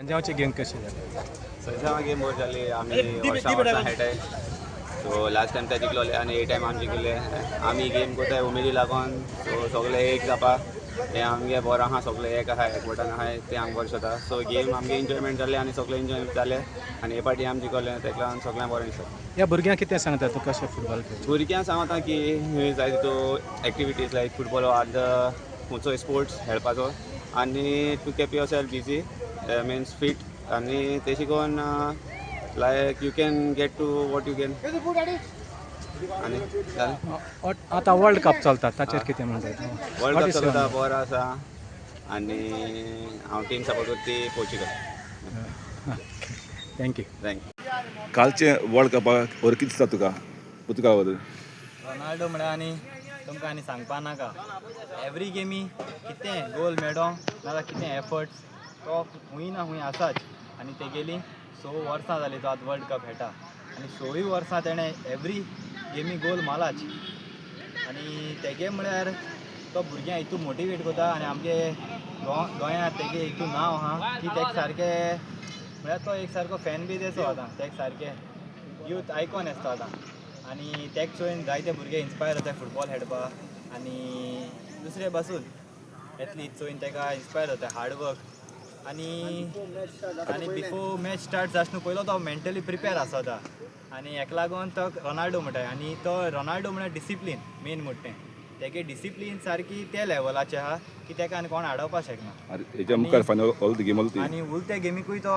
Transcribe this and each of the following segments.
पंजाबची game कशी जाली? सध्या गेम बरी जाली. आमी वर्सा खेळटाय. सो लास्ट टायम ते जिखलोले आनी हे टायम आमी जिखले. आमी गेम कोताय उमेदी लागून. सो सगळे एक जावपा हे आमगे बरो आहा. सगळे एक आहा, एकवटान आहाय ते आमकां बरें दिसता. सो गेम आमगे एन्जॉयमेंट जालें आनी सगळे एन्जॉय जाले आनी हे फाटी आमी जिखले तेका लागून सगळ्यांक बरें दिसता. ह्या भुरग्यांक कितें सांगता तूं कशें फुटबॉल खेळटा? भुरग्यांक सांगता की जाय तितू activities like football are the खंयचोय स्पोर्ट्स खेळपाचो आनी to keep yourself busy means fit आनी ते शिकोवन like you can get to what you can आनी जालें. आतां वर्ल्ड कप चलता ताचेर कितें म्हणटा? वर्ल्ड कप चलता बरो आसा आनी हांव टीम सपोर्ट करता ती पोर्चुगल. थँक्यू. थँक्यू. कालचे वर्ल्ड कपाक वर कितें दिसता तुका पुर्तुगाल बद्दल? रोनाल्डो म्हळ्यार आनी तुमकां आनी सांगपा नाका. एवरी गेमी कितें गोल मेळो नाजाल्यार कितें एफर्ट्स तो खूंय ना खूंय आसाच आनी तेगेली 6 वर्सां जालीं तो आतां वर्ल्ड कप खेळटा आनी 6 वर्सां तेणें एवरी गेमी गोल मारलाच आनी तेगे म्हळ्यार तो भुरग्यां हितू मोटिवेट करता आनी आमगे गोंयांत तेगे हितू नांव आहा की तेका सारकें म्हळ्यार तो एक सारको फॅन बेज असो आतां तेका सारकें यूथ आयकॉन आसता आतां आनी तेका चोयन जायते भुरगे इन्स्पायर जाता फुटबॉल खेळपाक आनी दुसरे पासून एथलीट चोयन तेका इन्स्पायर जाता हार्डवर्क आनी बिफोर मॅच स्टार्ट जावं पयलो तो मेंटली प्रिपेर आसता आनी हेका लागून तो रोनाल्डो म्हणटाय आनी तो रोनाल्डो म्हळ्यार डिसिप्लीन मेन म्हणटा तेगे डिसिप्लीन सारकी त्या लेवलाचें आहा की तेका आनी कोण आडोवपाक शकना. हेच्या मुखार फायनल गेम आनी उरते गेमीकूय तो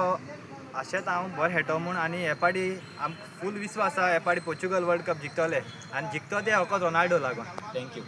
आशेंच हांव बरो खेळटो म्हूण आनी हे पाटी आमकां फूल विस्वास आसा हे पाटी पोर्चुगल वर्ल्ड कप जिखतले आनी जिखतो ते फकत रोनाल्डो लागून. थँक्यू.